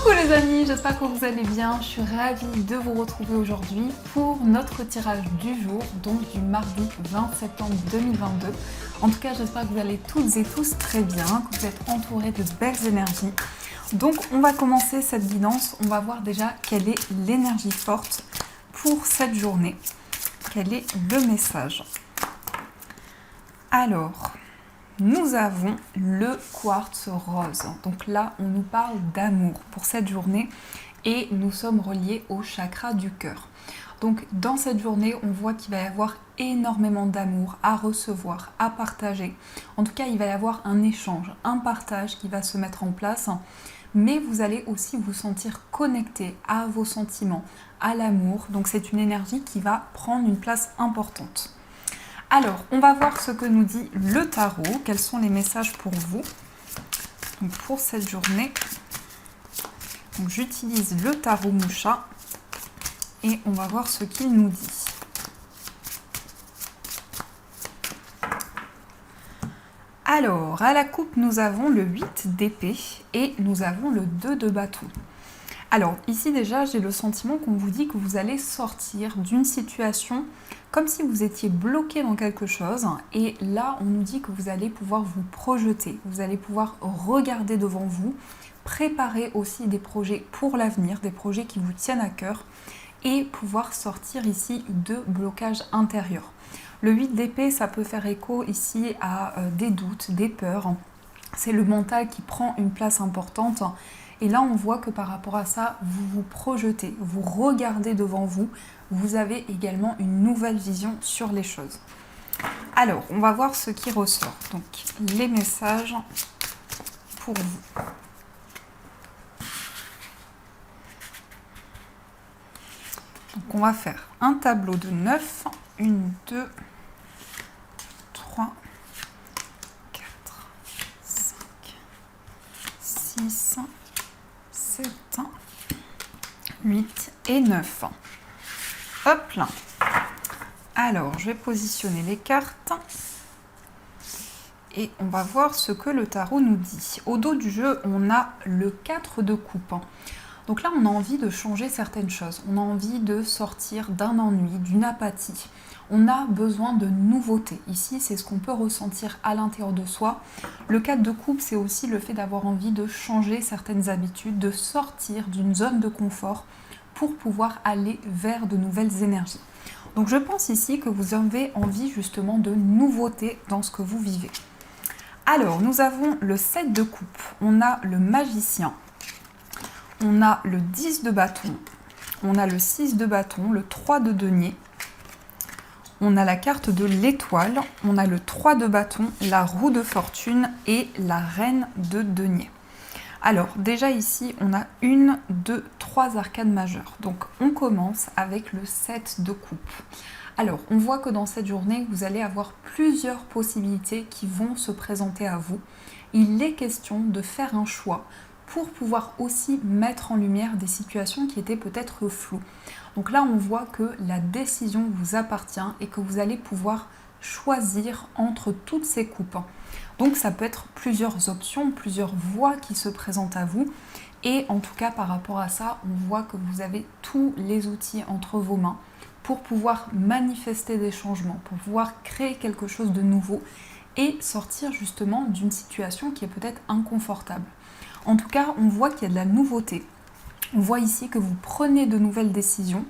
Coucou les amis, j'espère que vous allez bien. Je suis ravie de vous retrouver aujourd'hui pour notre tirage du jour, donc du mardi 20 septembre 2022. En tout cas, j'espère que vous allez toutes et tous très bien, que vous êtes entourés de belles énergies. Donc on va commencer cette guidance, on va voir déjà quelle est l'énergie forte pour cette journée. Quel est le message? Alors, nous avons le quartz rose. Donc là, on nous parle d'amour pour cette journée et nous sommes reliés au chakra du cœur. Donc dans cette journée, on voit qu'il va y avoir énormément d'amour à recevoir, à partager. En tout cas, il va y avoir un échange, un partage qui va se mettre en place. Mais vous allez aussi vous sentir connecté à vos sentiments, à l'amour. Donc c'est une énergie qui va prendre une place importante. Alors, on va voir ce que nous dit le tarot. Quels sont les messages pour vous donc, pour cette journée? J'utilise le tarot Moucha et on va voir ce qu'il nous dit. Alors, à la coupe, nous avons le 8 d'épée et nous avons le 2 de bâton. Alors, ici déjà, j'ai le sentiment qu'on vous dit que vous allez sortir d'une situation comme si vous étiez bloqué dans quelque chose. Et là, on nous dit que vous allez pouvoir vous projeter, vous allez pouvoir regarder devant vous, préparer aussi des projets pour l'avenir, des projets qui vous tiennent à cœur et pouvoir sortir ici de blocages intérieurs. Le 8 d'épée, ça peut faire écho ici à des doutes, des peurs. C'est le mental qui prend une place importante. Et là, on voit que par rapport à ça, vous vous projetez, vous regardez devant vous. Vous avez également une nouvelle vision sur les choses. Alors, on va voir ce qui ressort. Donc, les messages pour vous. Donc, on va faire un tableau de 9. 1, 2, 3, 4, 5, 6, 7, 8 et 9. Hop là. Alors, je vais positionner les cartes et on va voir ce que le tarot nous dit. Au dos du jeu, on a le 4 de coupe. Donc là, on a envie de changer certaines choses. On a envie de sortir d'un ennui, d'une apathie. On a besoin de nouveautés. Ici, c'est ce qu'on peut ressentir à l'intérieur de soi. Le 4 de coupe, c'est aussi le fait d'avoir envie de changer certaines habitudes, de sortir d'une zone de confort pour pouvoir aller vers de nouvelles énergies. Donc je pense ici que vous avez envie justement de nouveautés dans ce que vous vivez. Alors, nous avons le 7 de coupe, on a le magicien, on a le 10 de bâton, on a le 6 de bâton, le 3 de denier, on a la carte de l'étoile, on a le 3 de bâton, la roue de fortune et la reine de denier. Alors, déjà ici, on a 1, 2, 3 arcades majeures. Donc, on commence avec le 7 de coupe. Alors, on voit que dans cette journée, vous allez avoir plusieurs possibilités qui vont se présenter à vous. Il est question de faire un choix pour pouvoir aussi mettre en lumière des situations qui étaient peut-être floues. Donc là, on voit que la décision vous appartient et que vous allez pouvoir choisir entre toutes ces coupes. Donc ça peut être plusieurs options, plusieurs voies qui se présentent à vous. Et en tout cas, par rapport à ça, on voit que vous avez tous les outils entre vos mains pour pouvoir manifester des changements, pour pouvoir créer quelque chose de nouveau et sortir justement d'une situation qui est peut-être inconfortable. En tout cas, on voit qu'il y a de la nouveauté. On voit ici que vous prenez de nouvelles décisions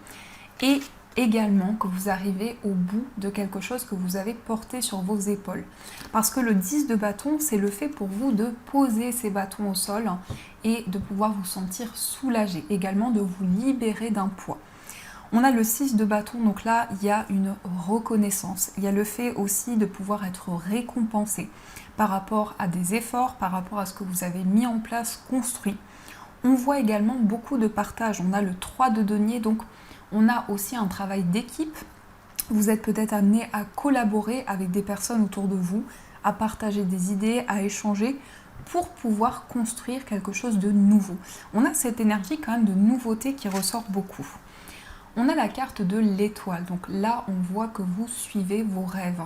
et également que vous arrivez au bout de quelque chose que vous avez porté sur vos épaules. Parce que le 10 de bâton, c'est le fait pour vous de poser ces bâtons au sol et de pouvoir vous sentir soulagé, également de vous libérer d'un poids. On a le 6 de bâton, donc là, il y a une reconnaissance. Il y a le fait aussi de pouvoir être récompensé par rapport à des efforts, par rapport à ce que vous avez mis en place, construit. On voit également beaucoup de partage. On a le 3 de denier, donc on a aussi un travail d'équipe. Vous êtes peut-être amené à collaborer avec des personnes autour de vous, à partager des idées, à échanger pour pouvoir construire quelque chose de nouveau. On a cette énergie quand même de nouveauté qui ressort beaucoup. On a la carte de l'étoile. Donc là, on voit que vous suivez vos rêves.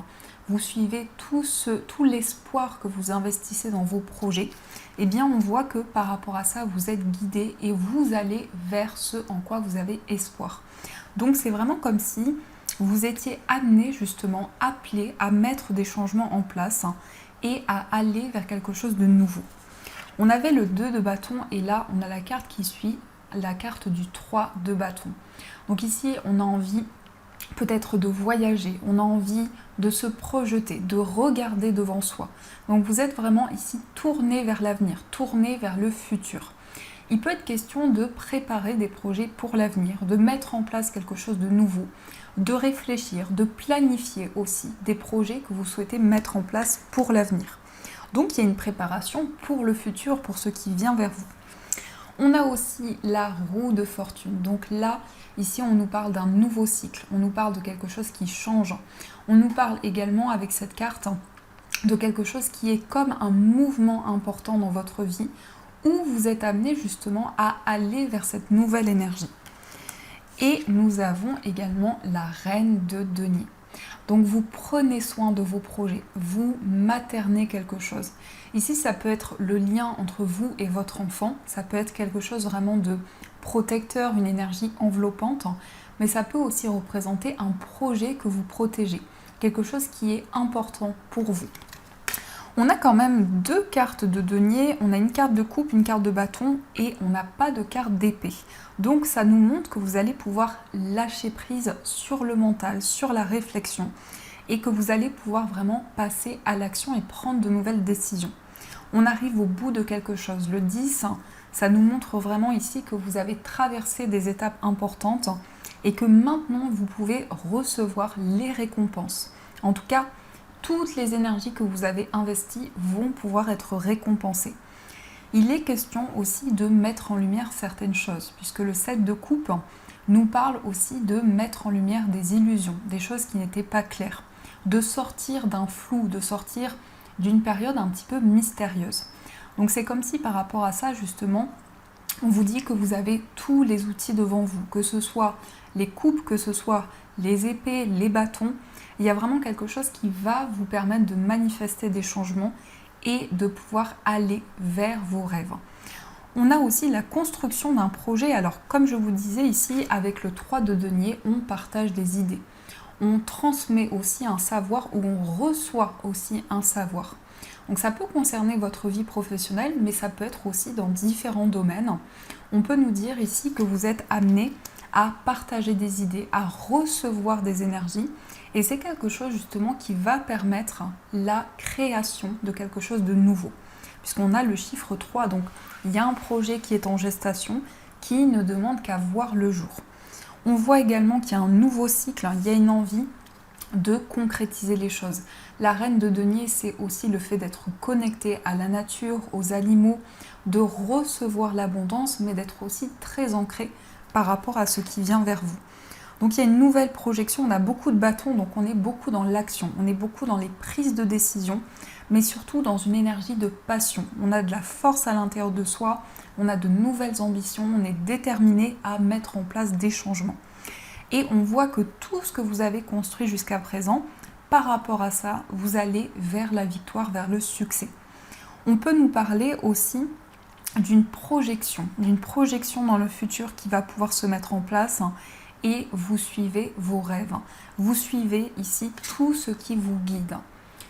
vous suivez tout l'espoir que vous investissez dans vos projets, eh bien on voit que par rapport à ça, vous êtes guidé et vous allez vers ce en quoi vous avez espoir. Donc c'est vraiment comme si vous étiez amené justement, appelé à mettre des changements en place et à aller vers quelque chose de nouveau. On avait le 2 de bâton et là on a la carte qui suit, la carte du 3 de bâton. Donc ici on a envie peut-être de voyager, on a envie de se projeter, de regarder devant soi. Donc vous êtes vraiment ici tourné vers l'avenir, tourné vers le futur. Il peut être question de préparer des projets pour l'avenir, de mettre en place quelque chose de nouveau, de réfléchir, de planifier aussi des projets que vous souhaitez mettre en place pour l'avenir. Donc il y a une préparation pour le futur, pour ce qui vient vers vous. On a aussi la roue de fortune. Donc là, ici, on nous parle d'un nouveau cycle. On nous parle de quelque chose qui change. On nous parle également avec cette carte de quelque chose qui est comme un mouvement important dans votre vie où vous êtes amené justement à aller vers cette nouvelle énergie. Et nous avons également la reine de denier. Donc vous prenez soin de vos projets, vous maternez quelque chose. Ici, ça peut être le lien entre vous et votre enfant, ça peut être quelque chose vraiment de protecteur, une énergie enveloppante, mais ça peut aussi représenter un projet que vous protégez, quelque chose qui est important pour vous. On a quand même 2 cartes de denier, on a une carte de coupe, une carte de bâton et on n'a pas de carte d'épée. Donc ça nous montre que vous allez pouvoir lâcher prise sur le mental, sur la réflexion et que vous allez pouvoir vraiment passer à l'action et prendre de nouvelles décisions. On arrive au bout de quelque chose. Le 10, ça nous montre vraiment ici que vous avez traversé des étapes importantes et que maintenant vous pouvez recevoir les récompenses. En tout cas, toutes les énergies que vous avez investies vont pouvoir être récompensées. Il est question aussi de mettre en lumière certaines choses, puisque le 7 de coupe nous parle aussi de mettre en lumière des illusions, des choses qui n'étaient pas claires, de sortir d'un flou, de sortir d'une période un petit peu mystérieuse. Donc c'est comme si par rapport à ça, justement, on vous dit que vous avez tous les outils devant vous, que ce soit les coupes, que ce soit les épées, les bâtons. Il y a vraiment quelque chose qui va vous permettre de manifester des changements et de pouvoir aller vers vos rêves. On a aussi la construction d'un projet. Alors comme je vous disais ici, avec le 3 de denier, on partage des idées. On transmet aussi un savoir ou on reçoit aussi un savoir. Donc ça peut concerner votre vie professionnelle, mais ça peut être aussi dans différents domaines. On peut nous dire ici que vous êtes amené à partager des idées, à recevoir des énergies. Et c'est quelque chose justement qui va permettre la création de quelque chose de nouveau. Puisqu'on a le chiffre 3, donc il y a un projet qui est en gestation, qui ne demande qu'à voir le jour. On voit également qu'il y a un nouveau cycle, il y a une envie de concrétiser les choses. La reine de denier, c'est aussi le fait d'être connecté à la nature, aux animaux, de recevoir l'abondance, mais d'être aussi très ancré par rapport à ce qui vient vers vous. Donc il y a une nouvelle projection, on a beaucoup de bâtons, donc on est beaucoup dans l'action, on est beaucoup dans les prises de décision, mais surtout dans une énergie de passion. On a de la force à l'intérieur de soi, on a de nouvelles ambitions, on est déterminé à mettre en place des changements. Et on voit que tout ce que vous avez construit jusqu'à présent, par rapport à ça, vous allez vers la victoire, vers le succès. On peut nous parler aussi d'une projection dans le futur qui va pouvoir se mettre en place et vous suivez vos rêves. Vous suivez ici tout ce qui vous guide.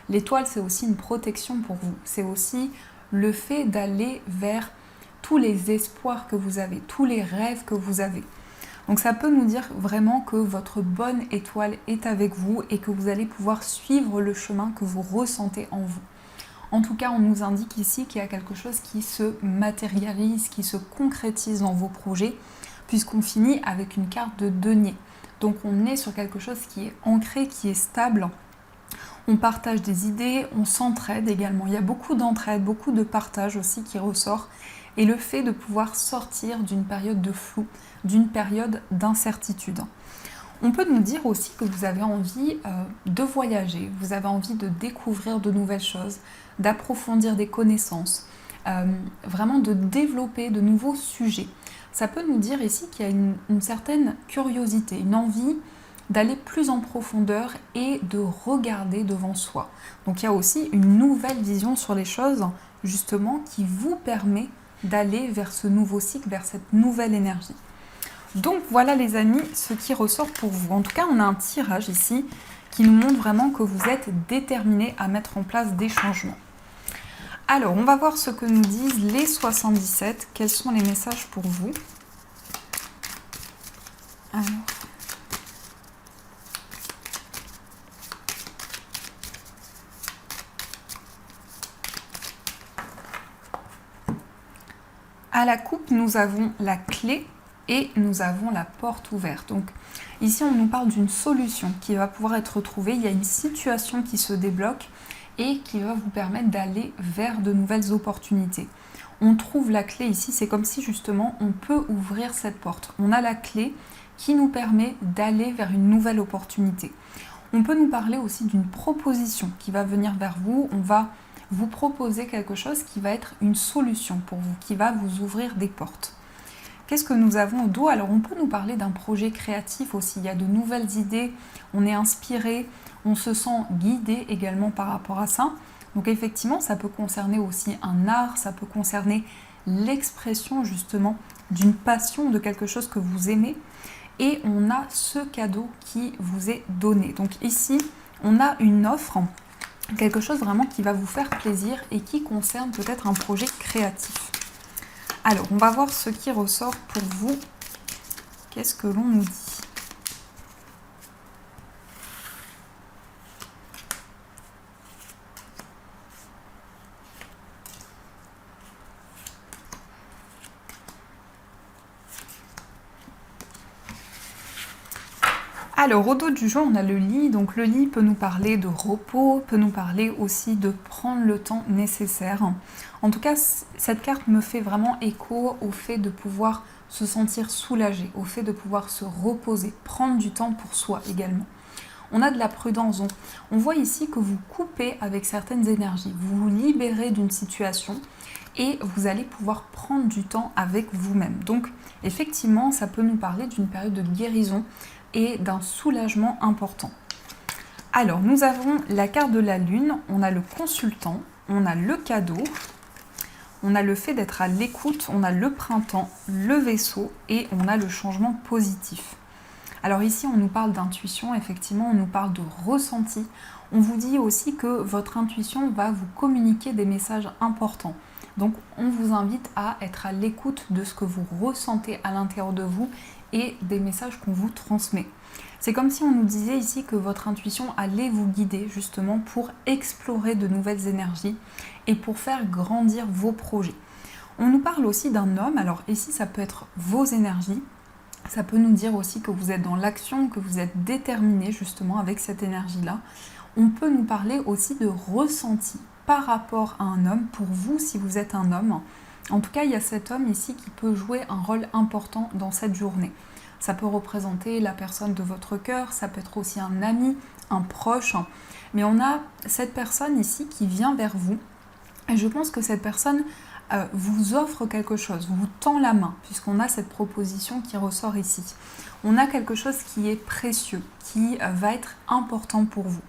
L'étoile, c'est aussi une protection pour vous. C'est aussi le fait d'aller vers tous les espoirs que vous avez, tous les rêves que vous avez. Donc ça peut nous dire vraiment que votre bonne étoile est avec vous et que vous allez pouvoir suivre le chemin que vous ressentez en vous. En tout cas, on nous indique ici qu'il y a quelque chose qui se matérialise, qui se concrétise dans vos projets, puisqu'on finit avec une carte de denier. Donc on est sur quelque chose qui est ancré, qui est stable. On partage des idées, on s'entraide également. Il y a beaucoup d'entraide, beaucoup de partage aussi qui ressort. Et le fait de pouvoir sortir d'une période de flou, d'une période d'incertitude. On peut nous dire aussi que vous avez envie de voyager, vous avez envie de découvrir de nouvelles choses, d'approfondir des connaissances, vraiment de développer de nouveaux sujets. Ça peut nous dire ici qu'il y a une certaine curiosité, une envie d'aller plus en profondeur et de regarder devant soi. Donc il y a aussi une nouvelle vision sur les choses, justement, qui vous permet d'aller vers ce nouveau cycle, vers cette nouvelle énergie. Donc voilà les amis, ce qui ressort pour vous. En tout cas, on a un tirage ici qui nous montre vraiment que vous êtes déterminés à mettre en place des changements. Alors, on va voir ce que nous disent les 77. Quels sont les messages pour vous? Alors. À la coupe, nous avons la clé et nous avons la porte ouverte. Donc ici, on nous parle d'une solution qui va pouvoir être trouvée. Il y a une situation qui se débloque et qui va vous permettre d'aller vers de nouvelles opportunités. On trouve la clé ici, c'est comme si justement on peut ouvrir cette porte. On a la clé qui nous permet d'aller vers une nouvelle opportunité. On peut nous parler aussi d'une proposition qui va venir vers vous. On va vous proposer quelque chose qui va être une solution pour vous, qui va vous ouvrir des portes. Qu'est-ce que nous avons au dos? Alors on peut nous parler d'un projet créatif aussi, il y a de nouvelles idées, on est inspiré, on se sent guidé également par rapport à ça. Donc effectivement, ça peut concerner aussi un art, ça peut concerner l'expression justement d'une passion, de quelque chose que vous aimez. Et on a ce cadeau qui vous est donné. Donc ici, on a une offre, quelque chose vraiment qui va vous faire plaisir et qui concerne peut-être un projet créatif. Alors, on va voir ce qui ressort pour vous. Qu'est-ce que l'on nous dit? Alors, au dos du jeu, on a le lit. Donc, le lit peut nous parler de repos, peut nous parler aussi de prendre le temps nécessaire. En tout cas, cette carte me fait vraiment écho au fait de pouvoir se sentir soulagé, au fait de pouvoir se reposer, prendre du temps pour soi également. On a de la prudence. On voit ici que vous coupez avec certaines énergies, vous vous libérez d'une situation et vous allez pouvoir prendre du temps avec vous-même. Donc, effectivement, ça peut nous parler d'une période de guérison et d'un soulagement important. Alors, nous avons la carte de la lune, on a le consultant, on a le cadeau, on a le fait d'être à l'écoute, on a le printemps, le vaisseau et on a le changement positif. Alors ici, on nous parle d'intuition, effectivement, on nous parle de ressenti. On vous dit aussi que votre intuition va vous communiquer des messages importants. Donc, on vous invite à être à l'écoute de ce que vous ressentez à l'intérieur de vous et des messages qu'on vous transmet. C'est comme si on nous disait ici que votre intuition allait vous guider justement pour explorer de nouvelles énergies et pour faire grandir vos projets. On nous parle aussi d'un homme, alors ici ça peut être vos énergies, ça peut nous dire aussi que vous êtes dans l'action, que vous êtes déterminé justement avec cette énergie-là. On peut nous parler aussi de ressenti par rapport à un homme, pour vous si vous êtes un homme. En tout cas, il y a cet homme ici qui peut jouer un rôle important dans cette journée. Ça peut représenter la personne de votre cœur, ça peut être aussi un ami, un proche. Mais on a cette personne ici qui vient vers vous. Et je pense que cette personne vous offre quelque chose, vous tend la main, puisqu'on a cette proposition qui ressort ici. On a quelque chose qui est précieux, qui va être important pour vous.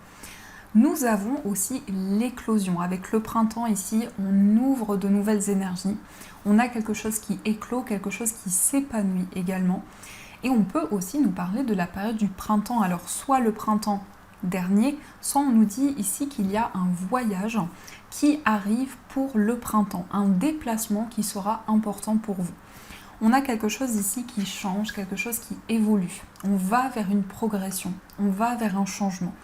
Nous avons aussi l'éclosion. Avec le printemps ici, on ouvre de nouvelles énergies. On a quelque chose qui éclot, quelque chose qui s'épanouit également. Et on peut aussi nous parler de la période du printemps. Alors, soit le printemps dernier, soit on nous dit ici qu'il y a un voyage qui arrive pour le printemps, un déplacement qui sera important pour vous. On a quelque chose ici qui change, quelque chose qui évolue. On va vers une progression, on va vers un changement.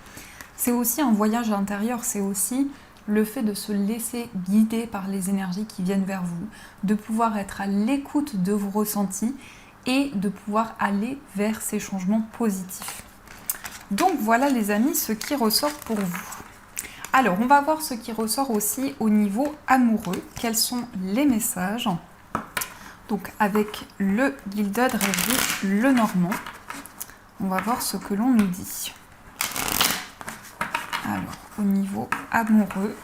C'est aussi un voyage intérieur, c'est aussi le fait de se laisser guider par les énergies qui viennent vers vous, de pouvoir être à l'écoute de vos ressentis et de pouvoir aller vers ces changements positifs. Donc voilà les amis, ce qui ressort pour vous. Alors on va voir ce qui ressort aussi au niveau amoureux. Quels sont les messages? Donc avec le Gilded Rêverie, le Normand, on va voir ce que l'on nous dit. Alors, au niveau amoureux,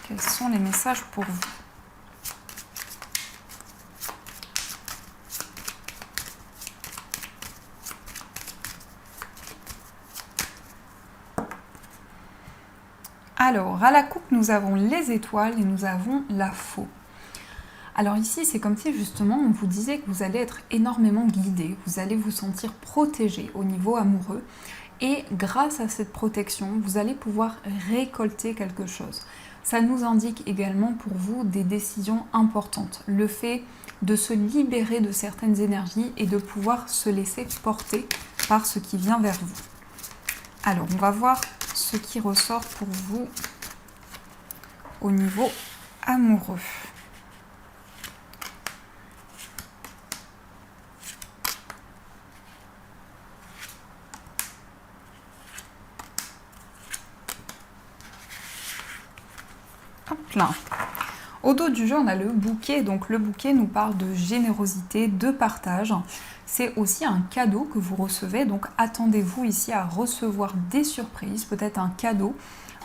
quels sont les messages pour vous? Alors, à la coupe, nous avons les étoiles et nous avons la faux. Alors ici, c'est comme si justement on vous disait que vous allez être énormément guidé, vous allez vous sentir protégé au niveau amoureux et grâce à cette protection, vous allez pouvoir récolter quelque chose. Ça nous indique également pour vous des décisions importantes, le fait de se libérer de certaines énergies et de pouvoir se laisser porter par ce qui vient vers vous. Alors, on va voir ce qui ressort pour vous au niveau amoureux. Hop là. Au dos du jeu, on a le bouquet. Donc le bouquet nous parle de générosité, de partage. C'est aussi un cadeau que vous recevez. Donc attendez-vous ici à recevoir des surprises, peut-être un cadeau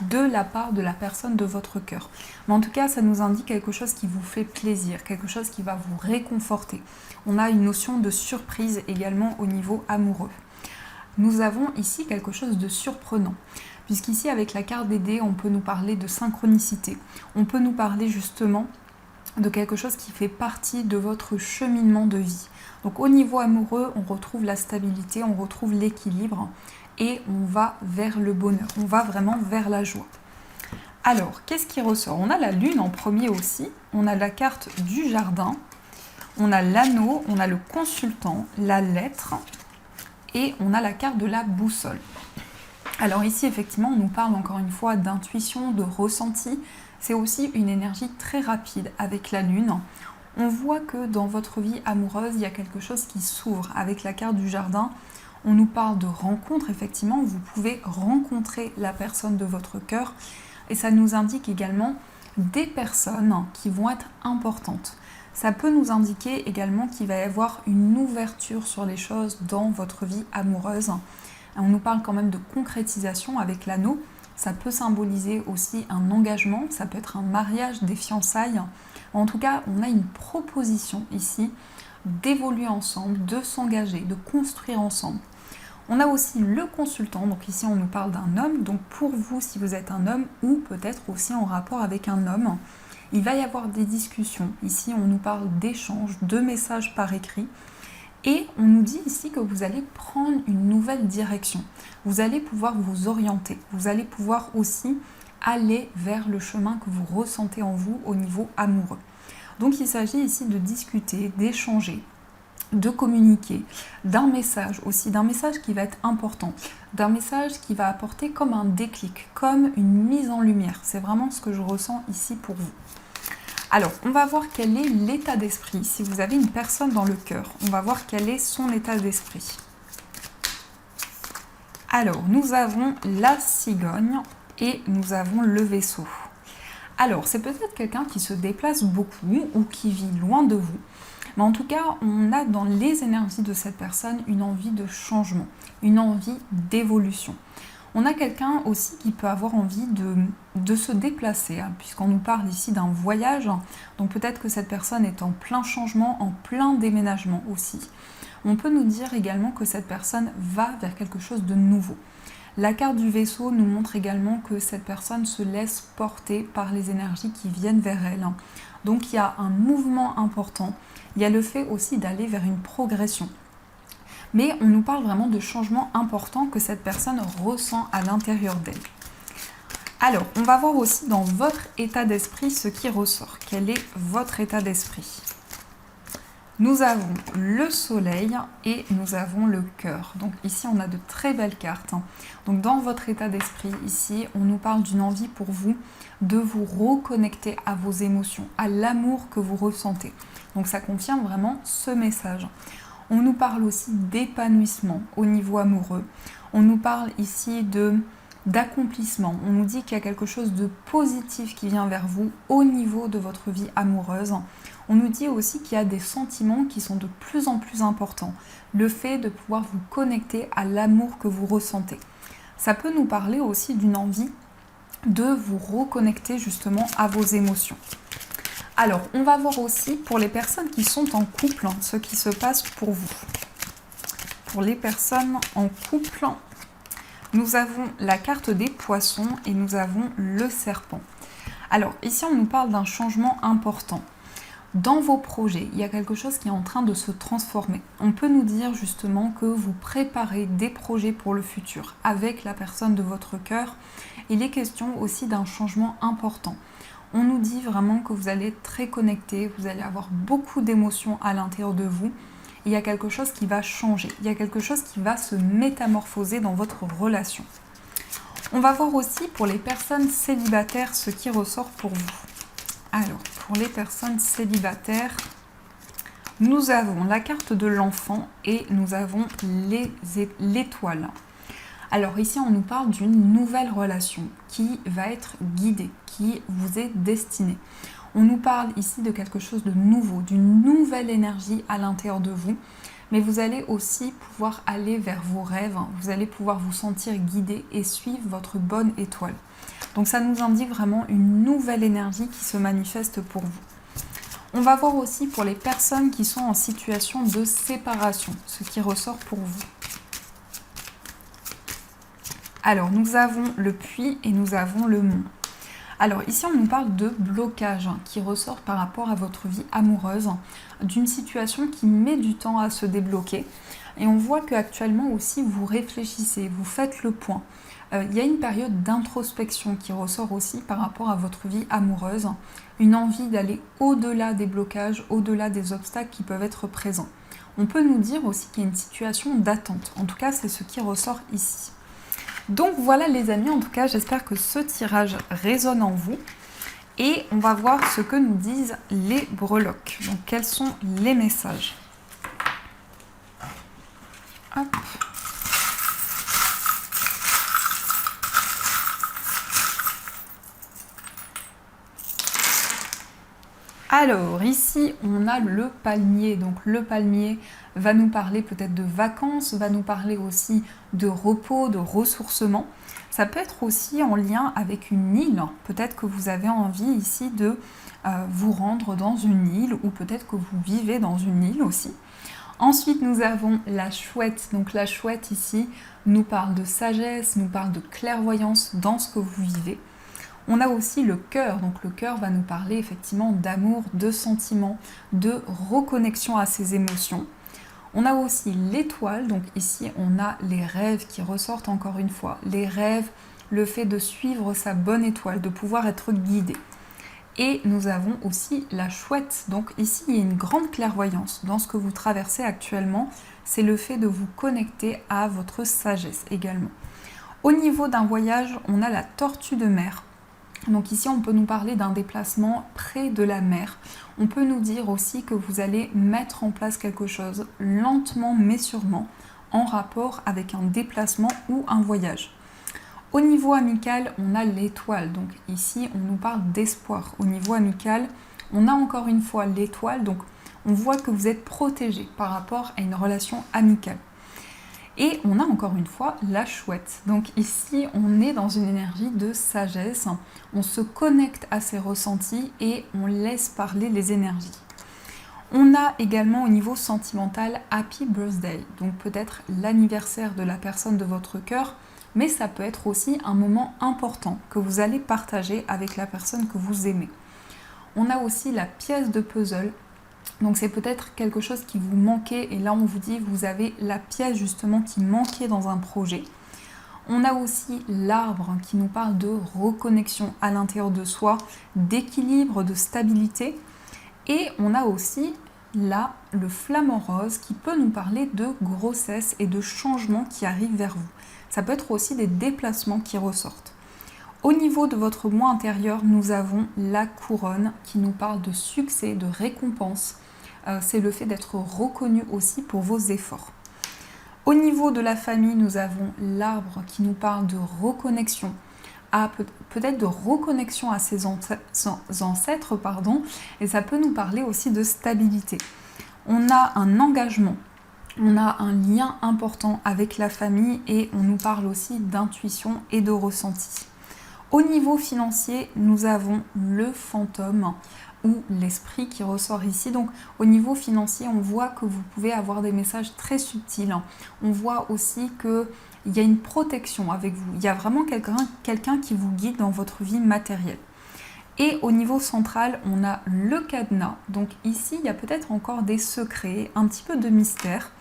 de la part de la personne de votre cœur. Mais en tout cas, ça nous indique quelque chose qui vous fait plaisir, quelque chose qui va vous réconforter. On a une notion de surprise également au niveau amoureux. Nous avons ici quelque chose de surprenant. Puisqu'ici, avec la carte des dés, on peut nous parler de synchronicité. On peut nous parler justement de quelque chose qui fait partie de votre cheminement de vie. Donc au niveau amoureux, on retrouve la stabilité, on retrouve l'équilibre et on va vers le bonheur. On va vraiment vers la joie. Alors, qu'est-ce qui ressort? On a la lune en premier aussi. On a la carte du jardin. On a l'anneau, on a le consultant, la lettre et on a la carte de la boussole. Alors ici, effectivement, on nous parle encore une fois d'intuition, de ressenti. C'est aussi une énergie très rapide avec la lune. On voit que dans votre vie amoureuse, il y a quelque chose qui s'ouvre. Avec la carte du jardin, on nous parle de rencontre. Effectivement, vous pouvez rencontrer la personne de votre cœur. Et ça nous indique également des personnes qui vont être importantes. Ça peut nous indiquer également qu'il va y avoir une ouverture sur les choses dans votre vie amoureuse. On nous parle quand même de concrétisation avec l'anneau. Ça peut symboliser aussi un engagement, ça peut être un mariage, des fiançailles. En tout cas, on a une proposition ici d'évoluer ensemble, de s'engager, de construire ensemble. On a aussi le consultant, donc ici on nous parle d'un homme. Donc pour vous, si vous êtes un homme ou peut-être aussi en rapport avec un homme, il va y avoir des discussions. Ici, on nous parle d'échanges, de messages par écrit. Et on nous dit ici que vous allez prendre une nouvelle direction. Vous allez pouvoir vous orienter. Vous allez pouvoir aussi aller vers le chemin que vous ressentez en vous au niveau amoureux. Donc il s'agit ici de discuter, d'échanger, de communiquer, d'un message aussi, d'un message qui va être important, d'un message qui va apporter comme un déclic, comme une mise en lumière. C'est vraiment ce que je ressens ici pour vous. Alors, on va voir quel est l'état d'esprit. Si vous avez une personne dans le cœur, on va voir quel est son état d'esprit. Alors, nous avons la cigogne et nous avons le vaisseau. Alors, c'est peut-être quelqu'un qui se déplace beaucoup ou qui vit loin de vous. Mais en tout cas, on a dans les énergies de cette personne une envie de changement, une envie d'évolution. On a quelqu'un aussi qui peut avoir envie de se déplacer, hein, puisqu'on nous parle ici d'un voyage. Donc peut-être que cette personne est en plein changement, en plein déménagement aussi. On peut nous dire également que cette personne va vers quelque chose de nouveau. La carte du vaisseau nous montre également que cette personne se laisse porter par les énergies qui viennent vers elle. Donc il y a un mouvement important. Il y a le fait aussi d'aller vers une progression. Mais on nous parle vraiment de changements importants que cette personne ressent à l'intérieur d'elle. Alors, on va voir aussi dans votre état d'esprit ce qui ressort. Quel est votre état d'esprit? Nous avons le soleil et nous avons le cœur. Donc ici, on a de très belles cartes. Donc dans votre état d'esprit, ici, on nous parle d'une envie pour vous de vous reconnecter à vos émotions, à l'amour que vous ressentez. Donc ça confirme vraiment ce message. On nous parle aussi d'épanouissement au niveau amoureux. On nous parle ici d'accomplissement. On nous dit qu'il y a quelque chose de positif qui vient vers vous au niveau de votre vie amoureuse. On nous dit aussi qu'il y a des sentiments qui sont de plus en plus importants. Le fait de pouvoir vous connecter à l'amour que vous ressentez. Ça peut nous parler aussi d'une envie de vous reconnecter justement à vos émotions. Alors, on va voir aussi pour les personnes qui sont en couple, ce qui se passe pour vous. Pour les personnes en couple, Nous avons la carte des poissons et nous avons le serpent. Alors ici on nous parle d'un changement important. Dans vos projets, il y a quelque chose qui est en train de se transformer. On peut nous dire justement que vous préparez des projets pour le futur avec la personne de votre cœur. Il est question aussi d'un changement important. On nous dit vraiment que vous allez être très connecté, vous allez avoir beaucoup d'émotions à l'intérieur de vous. Il y a quelque chose qui va changer, il y a quelque chose qui va se métamorphoser dans votre relation. On va voir aussi pour les personnes célibataires ce qui ressort pour vous. Alors, pour les personnes célibataires, nous avons la carte de l'enfant et nous avons l'étoile. Alors ici, on nous parle d'une nouvelle relation qui va être guidée, qui vous est destinée. On nous parle ici de quelque chose de nouveau, d'une nouvelle énergie à l'intérieur de vous, mais vous allez aussi pouvoir aller vers vos rêves, vous allez pouvoir vous sentir guidé et suivre votre bonne étoile. Donc ça nous indique vraiment une nouvelle énergie qui se manifeste pour vous. On va voir aussi pour les personnes qui sont en situation de séparation, ce qui ressort pour vous. Alors nous avons le puits et nous avons le mont. Alors ici on nous parle de blocage qui ressort par rapport à votre vie amoureuse, d'une situation qui met du temps à se débloquer. Et on voit qu'actuellement aussi vous réfléchissez, vous faites le point. Il y a une période d'introspection qui ressort aussi par rapport à votre vie amoureuse, une envie d'aller au-delà des blocages, au-delà des obstacles qui peuvent être présents. On peut nous dire aussi qu'il y a une situation d'attente, en tout cas c'est ce qui ressort ici. Donc voilà les amis, en tout cas j'espère que ce tirage résonne en vous et on va voir ce que nous disent les breloques. Donc quels sont les messages? Hop. Alors ici on a le palmier, donc le palmier va nous parler peut-être de vacances, va nous parler aussi de repos, de ressourcement. Ça peut être aussi en lien avec une île, peut-être que vous avez envie ici de vous rendre dans une île ou peut-être que vous vivez dans une île aussi. Ensuite nous avons la chouette, donc la chouette ici nous parle de sagesse, nous parle de clairvoyance dans ce que vous vivez. On a aussi le cœur, donc le cœur va nous parler effectivement d'amour, de sentiments, de reconnexion à ses émotions. On a aussi l'étoile, donc ici on a les rêves qui ressortent encore une fois. Les rêves, le fait de suivre sa bonne étoile, de pouvoir être guidé. Et nous avons aussi la chouette, donc ici il y a une grande clairvoyance dans ce que vous traversez actuellement. C'est le fait de vous connecter à votre sagesse également. Au niveau d'un voyage, on a la tortue de mer. Donc ici, on peut nous parler d'un déplacement près de la mer. On peut nous dire aussi que vous allez mettre en place quelque chose lentement mais sûrement en rapport avec un déplacement ou un voyage. Au niveau amical, on a l'étoile. Donc ici, on nous parle d'espoir. Au niveau amical, on a encore une fois l'étoile. Donc on voit que vous êtes protégé par rapport à une relation amicale. Et on a encore une fois la chouette. Donc ici, on est dans une énergie de sagesse. On se connecte à ses ressentis et on laisse parler les énergies. On a également au niveau sentimental Happy Birthday. Donc peut-être l'anniversaire de la personne de votre cœur, mais ça peut être aussi un moment important que vous allez partager avec la personne que vous aimez. On a aussi la pièce de puzzle. Donc c'est peut-être quelque chose qui vous manquait et là on vous dit vous avez la pièce justement qui manquait dans un projet. On a aussi l'arbre qui nous parle de reconnexion à l'intérieur de soi, d'équilibre, de stabilité. Et on a aussi là le flamant rose qui peut nous parler de grossesse et de changements qui arrivent vers vous. Ça peut être aussi des déplacements qui ressortent. Au niveau de votre moi intérieur, nous avons la couronne qui nous parle de succès, de récompense. C'est le fait d'être reconnu aussi pour vos efforts. Au niveau de la famille, nous avons l'arbre qui nous parle de reconnexion, peut-être de reconnexion à ses ancêtres, et ça peut nous parler aussi de stabilité. On a un engagement, on a un lien important avec la famille et on nous parle aussi d'intuition et de ressenti. Au niveau financier, nous avons le fantôme ou l'esprit qui ressort ici. Donc au niveau financier, on voit que vous pouvez avoir des messages très subtils. On voit aussi qu'il il y a une protection avec vous. Il y a vraiment quelqu'un qui vous guide dans votre vie matérielle. Et au niveau central, on a le cadenas. Donc ici, il y a peut-être encore des secrets, un petit peu de mystère.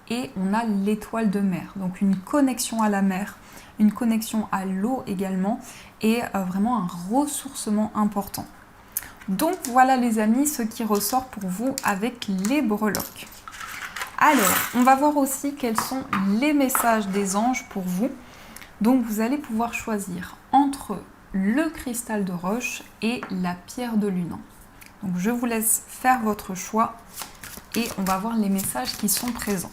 Et on a l'étoile de mer. Donc une connexion à la mer, une connexion à l'eau également. Et vraiment un ressourcement important. Donc voilà les amis, ce qui ressort pour vous avec les breloques. Alors, on va voir aussi quels sont les messages des anges pour vous. Donc vous allez pouvoir choisir entre le cristal de roche et la pierre de lune. Donc je vous laisse faire votre choix et on va voir les messages qui sont présents.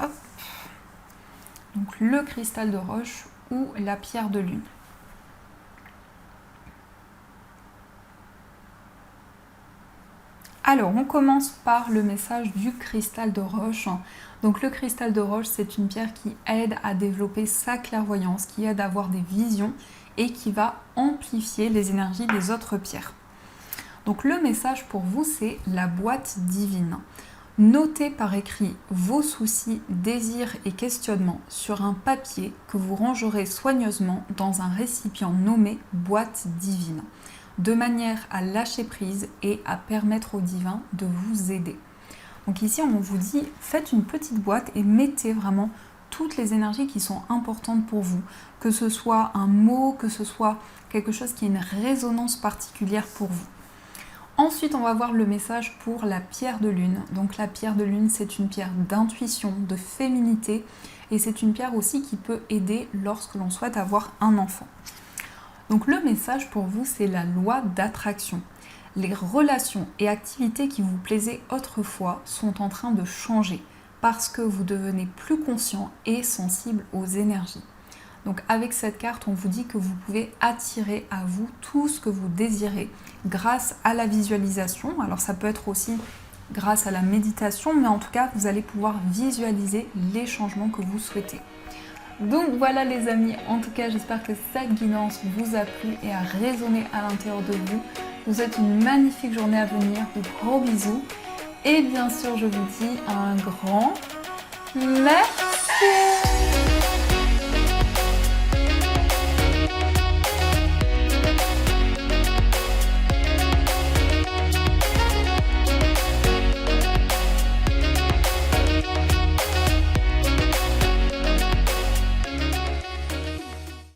Hop. Donc le cristal de roche ou la pierre de lune. Alors, on commence par le message du cristal de roche. Donc, le cristal de roche, c'est une pierre qui aide à développer sa clairvoyance, qui aide à avoir des visions et qui va amplifier les énergies des autres pierres. Donc, le message pour vous, c'est la boîte divine. Notez par écrit vos soucis, désirs et questionnements sur un papier que vous rangerez soigneusement dans un récipient nommé boîte divine, de manière à lâcher prise et à permettre au divin de vous aider. Donc ici, on vous dit, faites une petite boîte et mettez vraiment toutes les énergies qui sont importantes pour vous, que ce soit un mot, que ce soit quelque chose qui a une résonance particulière pour vous. Ensuite, on va voir le message pour la pierre de lune. Donc la pierre de lune, c'est une pierre d'intuition, de féminité, et c'est une pierre aussi qui peut aider lorsque l'on souhaite avoir un enfant. Donc le message pour vous, c'est la loi d'attraction. Les relations et activités qui vous plaisaient autrefois sont en train de changer parce que vous devenez plus conscient et sensible aux énergies. Donc avec cette carte, on vous dit que vous pouvez attirer à vous tout ce que vous désirez grâce à la visualisation. Alors ça peut être aussi grâce à la méditation, mais en tout cas, vous allez pouvoir visualiser les changements que vous souhaitez. Donc voilà les amis, en tout cas j'espère que cette guidance vous a plu et a résonné à l'intérieur de vous. Je vous souhaite une magnifique journée à venir, de gros bisous. Et bien sûr je vous dis un grand merci.